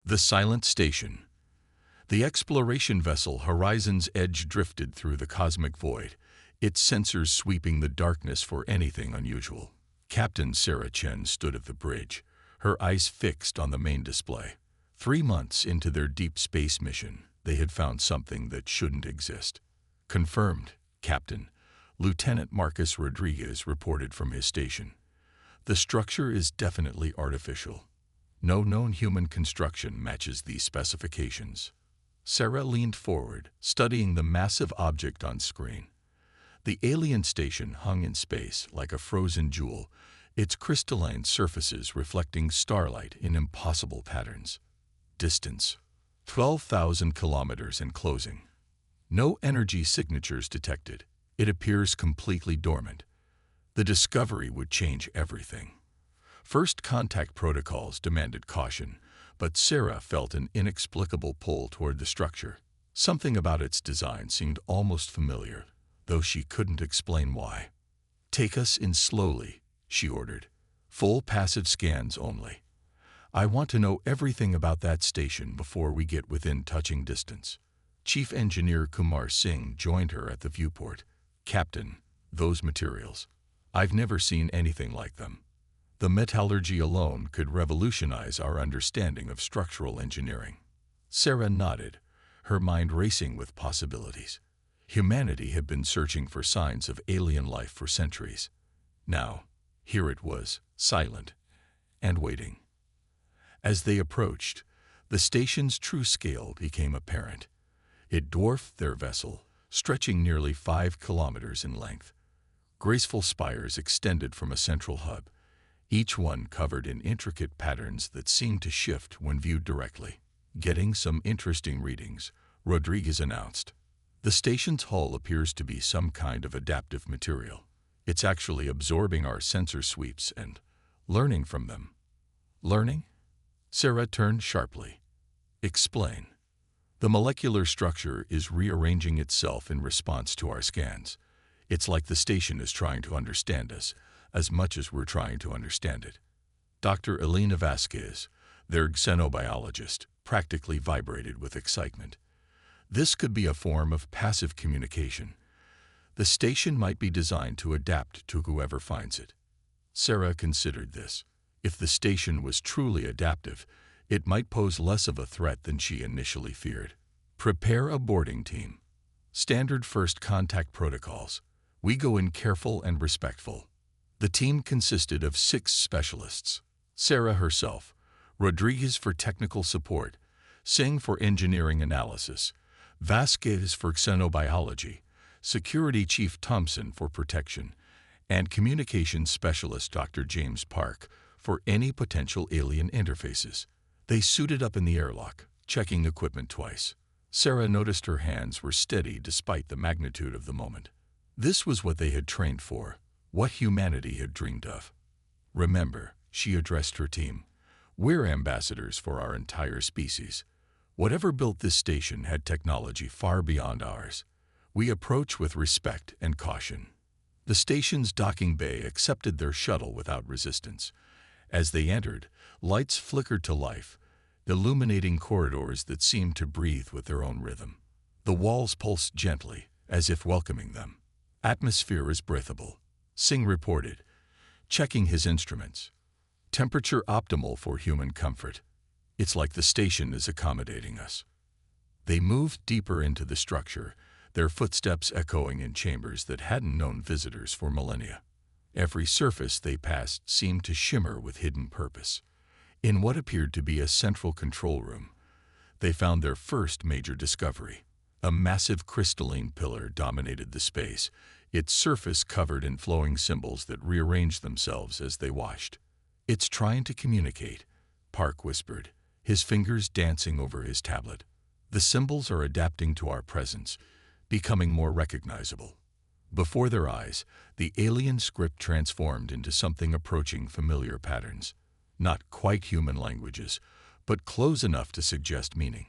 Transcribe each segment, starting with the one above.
The silent station. The exploration vessel Horizon's Edge drifted through the cosmic void, its sensors sweeping the darkness for anything unusual. Captain Sarah Chen stood at the bridge, her eyes fixed on the main display. 3 months into their deep space mission, they had found something that shouldn't exist. Confirmed, Captain. Lieutenant Marcus Rodriguez reported from his station. The structure is definitely artificial. No known human construction matches these specifications. Sarah leaned forward, studying the massive object on screen. The alien station hung in space like a frozen jewel, its crystalline surfaces reflecting starlight in impossible patterns. Distance: 12,000 kilometers and closing. No energy signatures detected. It appears completely dormant. The discovery would change everything. First contact protocols demanded caution, but Sarah felt an inexplicable pull toward the structure. Something about its design seemed almost familiar, though she couldn't explain why. "Take us in slowly," she ordered. "Full passive scans only. I want to know everything about that station before we get within touching distance." Chief Engineer Kumar Singh joined her at the viewport. "Captain, those materials. I've never seen anything like them. The metallurgy alone could revolutionize our understanding of structural engineering." Sarah nodded, her mind racing with possibilities. Humanity had been searching for signs of alien life for centuries. Now, here it was, silent and waiting. As they approached, the station's true scale became apparent. It dwarfed their vessel, stretching nearly 5 kilometers in length. Graceful spires extended from a central hub, each one covered in intricate patterns that seemed to shift when viewed directly. "Getting some interesting readings," Rodriguez announced. "The station's hull appears to be some kind of adaptive material. It's actually absorbing our sensor sweeps and learning from them." "Learning?" Sarah turned sharply. "Explain." "The molecular structure is rearranging itself in response to our scans. It's like the station is trying to understand us, as much as we're trying to understand it." Dr. Elena Vasquez, their xenobiologist, practically vibrated with excitement. This could be a form of passive communication. The station might be designed to adapt to whoever finds it. Sarah considered this. If the station was truly adaptive, it might pose less of a threat than she initially feared. "Prepare a boarding team. Standard first contact protocols. We go in careful and respectful." The team consisted of 6 specialists. Sarah herself, Rodriguez for technical support, Singh for engineering analysis, Vasquez for xenobiology, Security Chief Thompson for protection, and Communications Specialist Dr. James Park for any potential alien interfaces. They suited up in the airlock, checking equipment twice. Sarah noticed her hands were steady despite the magnitude of the moment. This was what they had trained for, what humanity had dreamed of. "Remember," she addressed her team, "we're ambassadors for our entire species. Whatever built this station had technology far beyond ours. We approach with respect and caution." The station's docking bay accepted their shuttle without resistance. As they entered, lights flickered to life, illuminating corridors that seemed to breathe with their own rhythm. The walls pulsed gently, as if welcoming them. "Atmosphere is breathable," Singh reported, checking his instruments. "Temperature optimal for human comfort. It's like the station is accommodating us." They moved deeper into the structure, their footsteps echoing in chambers that hadn't known visitors for millennia. Every surface they passed seemed to shimmer with hidden purpose. In what appeared to be a central control room, they found their first major discovery. A massive crystalline pillar dominated the space, its surface covered in flowing symbols that rearranged themselves as they washed. "It's trying to communicate," Park whispered, his fingers dancing over his tablet. "The symbols are adapting to our presence, becoming more recognizable." Before their eyes, the alien script transformed into something approaching familiar patterns. Not quite human languages, but close enough to suggest meaning.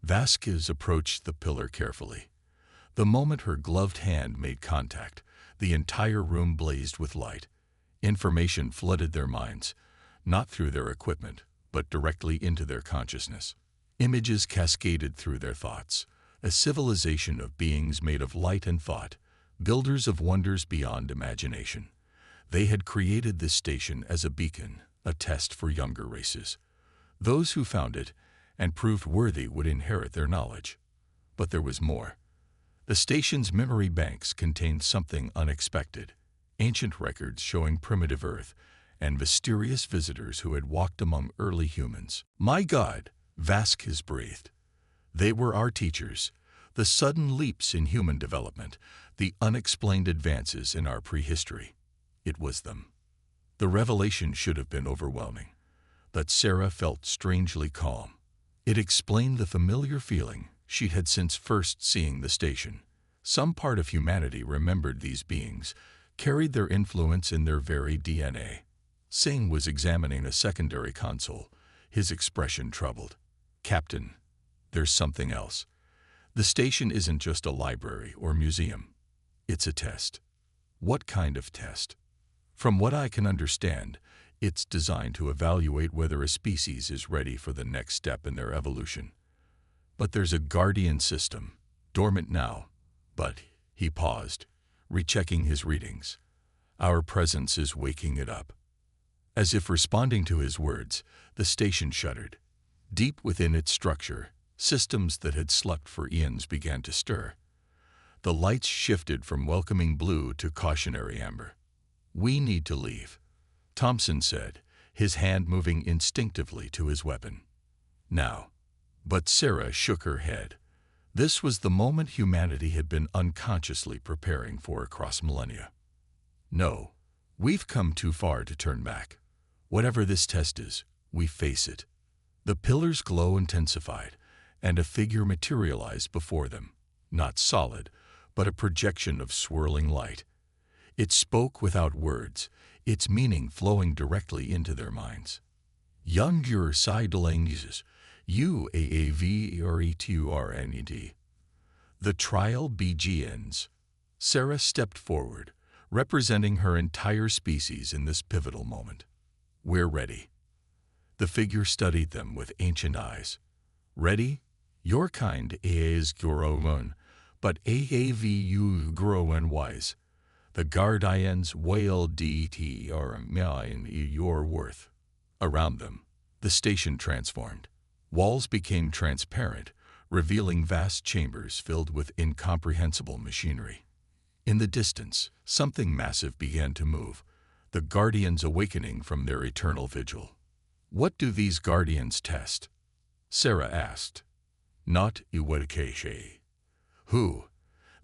Vasquez approached the pillar carefully. The moment her gloved hand made contact, the entire room blazed with light. Information flooded their minds, not through their equipment, but directly into their consciousness. Images cascaded through their thoughts, a civilization of beings made of light and thought, builders of wonders beyond imagination. They had created this station as a beacon, a test for younger races. Those who found it and proved worthy would inherit their knowledge. But there was more. The station's memory banks contained something unexpected, ancient records showing primitive Earth and mysterious visitors who had walked among early humans. My God, Vasquez breathed. They were our teachers, the sudden leaps in human development, the unexplained advances in our prehistory. It was them. The revelation should have been overwhelming, but Sarah felt strangely calm. It explained the familiar feeling she had since first seeing the station. Some part of humanity remembered these beings, carried their influence in their very DNA. Singh was examining a secondary console, his expression troubled. Captain, there's something else. The station isn't just a library or museum. It's a test. What kind of test? From what I can understand, it's designed to evaluate whether a species is ready for the next step in their evolution. But there's a guardian system, dormant now. But, he paused, rechecking his readings. Our presence is waking it up. As if responding to his words, the station shuddered. Deep within its structure, systems that had slept for eons began to stir. The lights shifted from welcoming blue to cautionary amber. We need to leave, Thompson said, his hand moving instinctively to his weapon. Now. But Sarah shook her head. This was the moment humanity had been unconsciously preparing for across millennia. No, we've come too far to turn back. Whatever this test is, we face it. The pillar's glow intensified, and a figure materialized before them, not solid, but a projection of swirling light. It spoke without words, its meaning flowing directly into their minds. Younger Sidelanges, UAAVERETURNED. The trial begins. Sarah stepped forward, representing her entire species in this pivotal moment. We're ready. The figure studied them with ancient eyes. Ready? Your kind is grown, but AAVU grown wise. The guardians wail DT are mine your worth. Around them, the station transformed. Walls became transparent, revealing vast chambers filled with incomprehensible machinery. In the distance, something massive began to move, the guardians awakening from their eternal vigil. What do these guardians test? Sarah asked. Not ewadikashe. Who?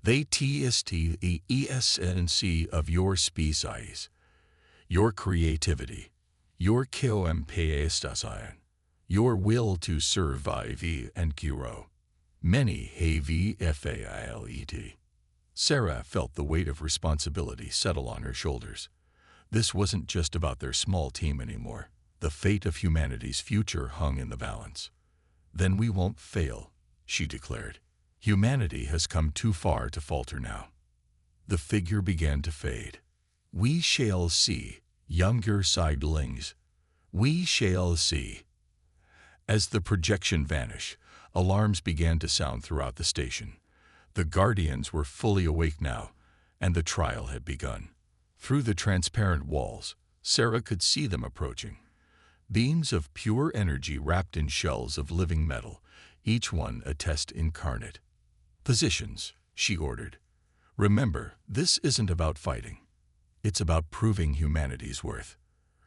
They test the essence of your species, your creativity, your KOMPASTASIAN, your will to survive and grow. Many have failed. Sarah felt the weight of responsibility settle on her shoulders. This wasn't just about their small team anymore. The fate of humanity's future hung in the balance. Then we won't fail, she declared. Humanity has come too far to falter now. The figure began to fade. We shall see, younger sidelings. We shall see. As the projection vanished, alarms began to sound throughout the station. The guardians were fully awake now, and the trial had begun. Through the transparent walls, Sarah could see them approaching. Beings of pure energy wrapped in shells of living metal, each one a test incarnate. Positions, she ordered. Remember, this isn't about fighting. It's about proving humanity's worth.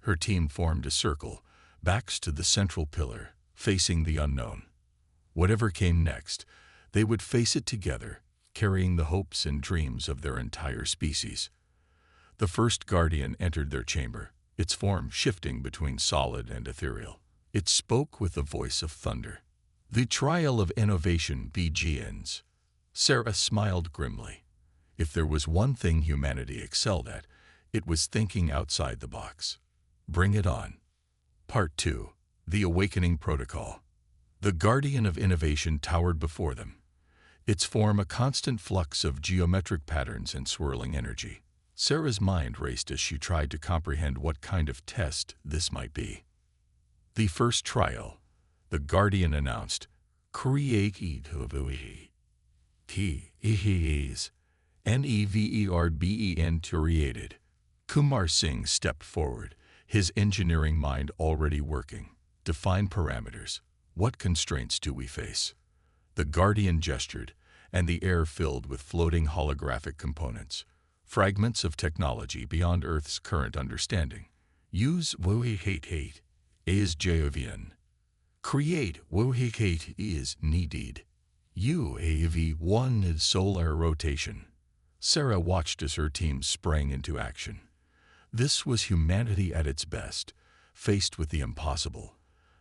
Her team formed a circle, backs to the central pillar, facing the unknown. Whatever came next, they would face it together, carrying the hopes and dreams of their entire species. The first guardian entered their chamber, its form shifting between solid and ethereal. It spoke with the voice of thunder. The trial of innovation begins. Sarah smiled grimly. If there was one thing humanity excelled at, it was thinking outside the box. Bring it on. Part 2. The Awakening Protocol. The guardian of innovation towered before them, its form a constant flux of geometric patterns and swirling energy. Sarah's mind raced as she tried to comprehend what kind of test this might be. The first trial, the Guardian announced, create Neverben created. Kumar Singh stepped forward, his engineering mind already working. Define parameters. What constraints do we face? The Guardian gestured, and the air filled with floating holographic components, fragments of technology beyond Earth's current understanding. Use Wohihate is Jovian. Create Wohihate is needed. UAV-1 is solar rotation. Sarah watched as her team sprang into action. This was humanity at its best, faced with the impossible.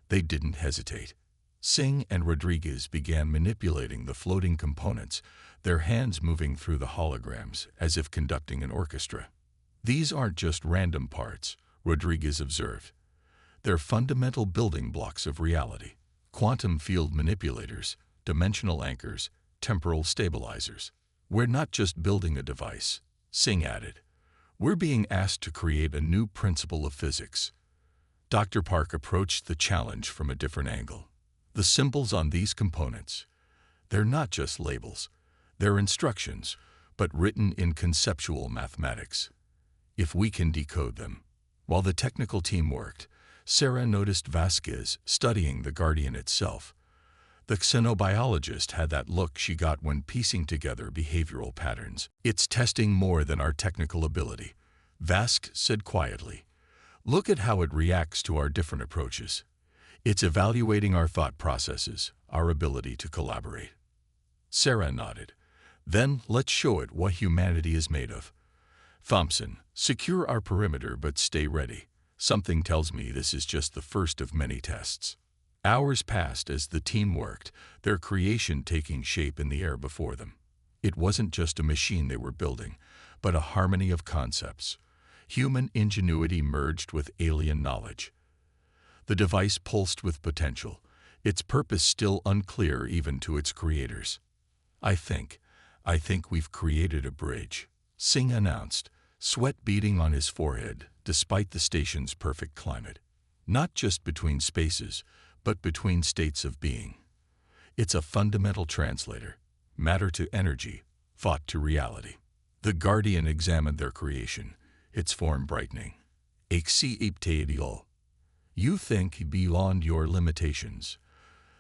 They didn't hesitate. Singh and Rodriguez began manipulating the floating components, their hands moving through the holograms as if conducting an orchestra. These aren't just random parts, Rodriguez observed. They're fundamental building blocks of reality. Quantum field manipulators, dimensional anchors, temporal stabilizers. We're not just building a device, Singh added. We're being asked to create a new principle of physics. Dr. Park approached the challenge from a different angle. The symbols on these components, they're not just labels. They're instructions, but written in conceptual mathematics. If we can decode them. While the technical team worked, Sarah noticed Vasquez studying the Guardian itself. The xenobiologist had that look she got when piecing together behavioral patterns. It's testing more than our technical ability, Vasquez said quietly. Look at how it reacts to our different approaches. It's evaluating our thought processes, our ability to collaborate. Sarah nodded. Then let's show it what humanity is made of. Thompson, secure our perimeter but stay ready. Something tells me this is just the first of many tests. Hours passed as the team worked, their creation taking shape in the air before them. It wasn't just a machine they were building, but a harmony of concepts. Human ingenuity merged with alien knowledge. The device pulsed with potential, its purpose still unclear even to its creators. I think we've created a bridge, Singh announced, sweat beading on his forehead despite the station's perfect climate. Not just between spaces, but between states of being. It's a fundamental translator, matter to energy, thought to reality. The Guardian examined their creation, its form brightening. You think beyond your limitations.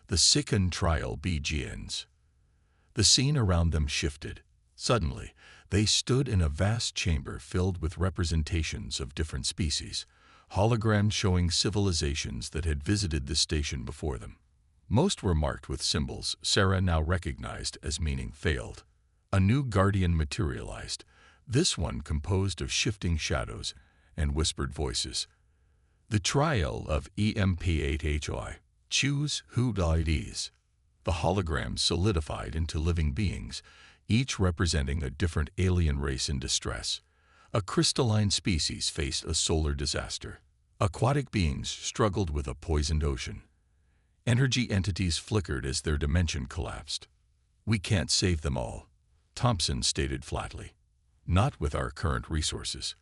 The second trial begins. The scene around them shifted. Suddenly, they stood in a vast chamber filled with representations of different species, holograms showing civilizations that had visited the station before them. Most were marked with symbols Sarah now recognized as meaning failed. A new Guardian materialized, this one composed of shifting shadows and whispered voices. The trial of EMP8HY. Choose who IDs. The holograms solidified into living beings, each representing a different alien race in distress. A crystalline species faced a solar disaster. Aquatic beings struggled with a poisoned ocean. Energy entities flickered as their dimension collapsed. We can't save them all, Thompson stated flatly. Not with our current resources.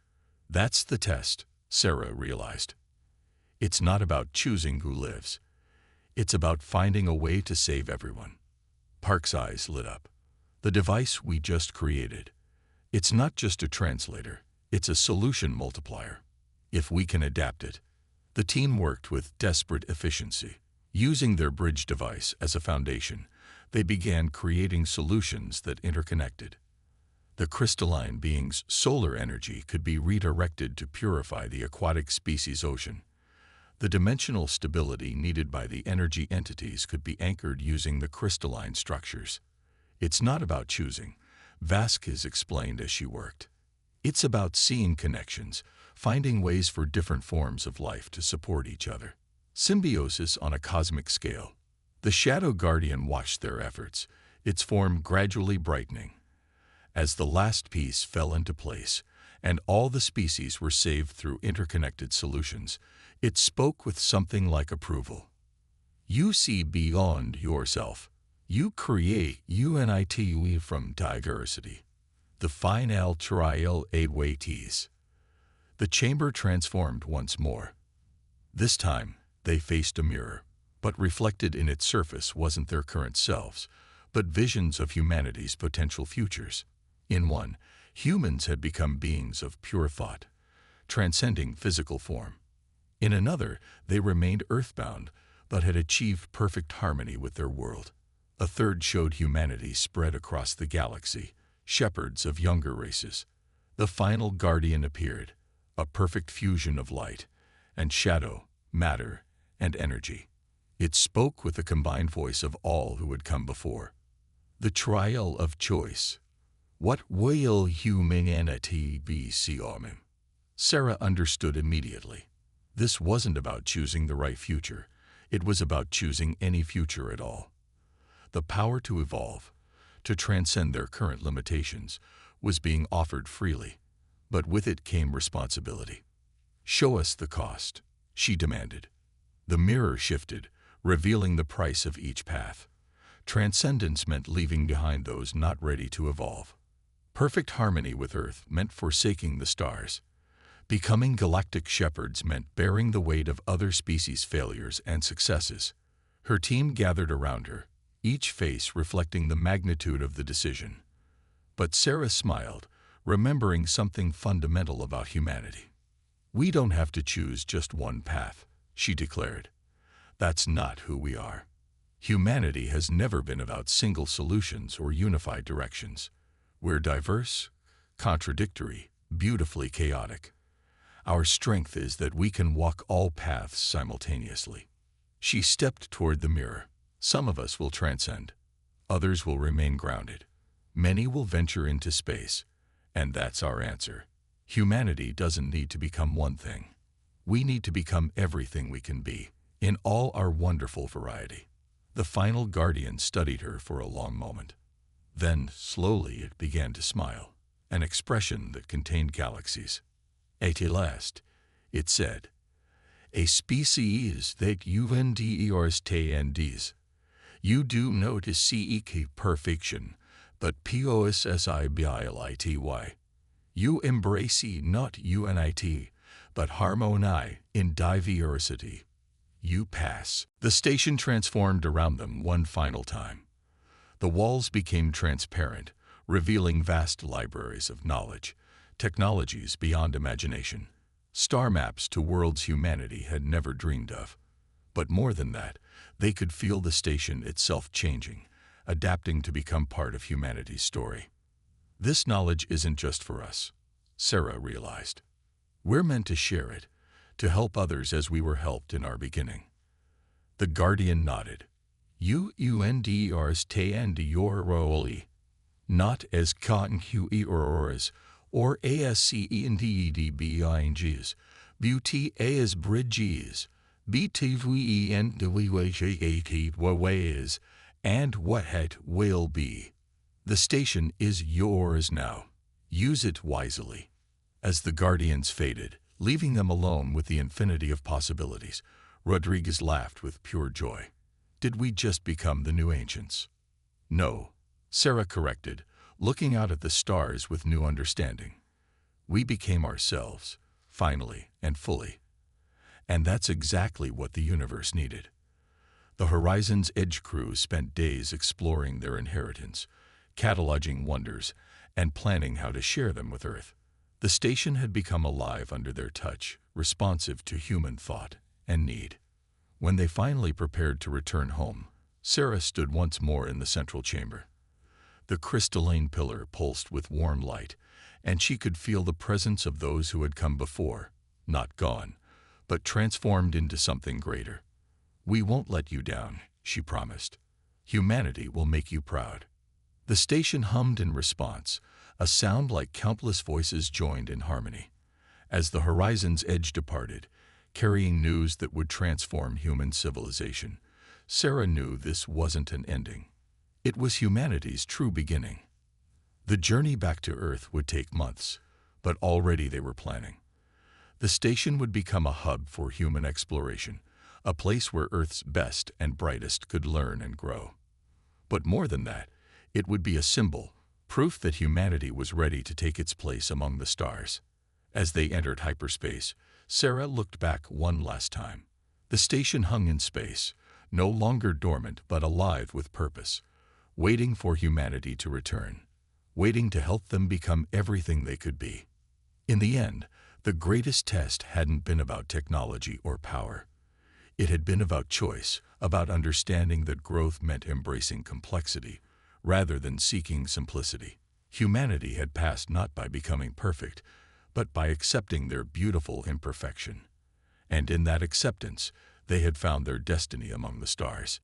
That's the test, Sarah realized. It's not about choosing who lives. It's about finding a way to save everyone. Park's eyes lit up. The device we just created. It's not just a translator, it's a solution multiplier. If we can adapt it. The team worked with desperate efficiency. Using their bridge device as a foundation, they began creating solutions that interconnected. The crystalline being's solar energy could be redirected to purify the aquatic species ocean. The dimensional stability needed by the energy entities could be anchored using the crystalline structures. It's not about choosing, Vasquez explained as she worked. It's about seeing connections, finding ways for different forms of life to support each other. Symbiosis on a cosmic scale. The Shadow Guardian watched their efforts, its form gradually brightening. As the last piece fell into place, and all the species were saved through interconnected solutions, it spoke with something like approval. You see beyond yourself. You create unity from diversity. The final trial awaits. The chamber transformed once more. This time, They faced a mirror, but reflected in its surface wasn't their current selves, but visions of humanity's potential futures. In one, humans had become beings of pure thought, transcending physical form. In another, they remained earthbound, but had achieved perfect harmony with their world. A third showed humanity spread across the galaxy, shepherds of younger races. The final guardian appeared, a perfect fusion of light and shadow, matter and energy. It spoke with the combined voice of all who had come before. The trial of choice. What will humanity be, Xiaomin? Sarah understood immediately. This wasn't about choosing the right future. It was about choosing any future at all. The power to evolve, to transcend their current limitations, was being offered freely, but with it came responsibility. "Show us the cost," she demanded. The mirror shifted, revealing the price of each path. Transcendence meant leaving behind those not ready to evolve. Perfect harmony with Earth meant forsaking the stars. Becoming galactic shepherds meant bearing the weight of other species' failures and successes. Her team gathered around her, each face reflecting the magnitude of the decision. But Sarah smiled, remembering something fundamental about humanity. "We don't have to choose just one path," she declared. "That's not who we are. Humanity has never been about single solutions or unified directions. We're diverse, contradictory, beautifully chaotic. Our strength is that we can walk all paths simultaneously." She stepped toward the mirror. "Some of us will transcend. Others will remain grounded. Many will venture into space. And that's our answer. Humanity doesn't need to become one thing. We need to become everything we can be, in all our wonderful variety." The final guardian studied her for a long moment. Then, slowly, it began to smile, an expression that contained galaxies. At last, it said, "A species that understands. You do not seek perfection, but possibility. You embrace not unity, but harmony in diversity. You pass." The station transformed around them one final time. The walls became transparent, revealing vast libraries of knowledge, technologies beyond imagination, star maps to worlds humanity had never dreamed of. But more than that, they could feel the station itself changing, adapting to become part of humanity's story. This knowledge isn't just for us, Sarah realized. We're meant to share it, to help others as we were helped in our beginning. The guardian nodded. "You understand your role, not as conquerors or ascendedbings, beauty as bridges, between the ways and what will be. The station is yours now. Use it wisely." As the guardians faded, leaving them alone with the infinity of possibilities, Rodriguez laughed with pure joy. "Did we just become the new ancients?" "No," Sarah corrected, looking out at the stars with new understanding. "We became ourselves, finally and fully. And that's exactly what the universe needed." The Horizon's Edge crew spent days exploring their inheritance, cataloging wonders, and planning how to share them with Earth. The station had become alive under their touch, responsive to human thought and need. When they finally prepared to return home, Sarah stood once more in the central chamber. The crystalline pillar pulsed with warm light, and she could feel the presence of those who had come before, not gone, but transformed into something greater. "We won't let you down," she promised. "Humanity will make you proud." The station hummed in response, a sound like countless voices joined in harmony. As the Horizon's Edge departed, carrying news that would transform human civilization, Sarah knew this wasn't an ending. It was humanity's true beginning. The journey back to Earth would take months, but already they were planning. The station would become a hub for human exploration, a place where Earth's best and brightest could learn and grow. But more than that, it would be a symbol, proof that humanity was ready to take its place among the stars. As they entered hyperspace, Sarah looked back one last time. The station hung in space, no longer dormant but alive with purpose, waiting for humanity to return, waiting to help them become everything they could be. In the end, the greatest test hadn't been about technology or power. It had been about choice, about understanding that growth meant embracing complexity, rather than seeking simplicity. Humanity had passed not by becoming perfect, but by accepting their beautiful imperfection. And in that acceptance, they had found their destiny among the stars.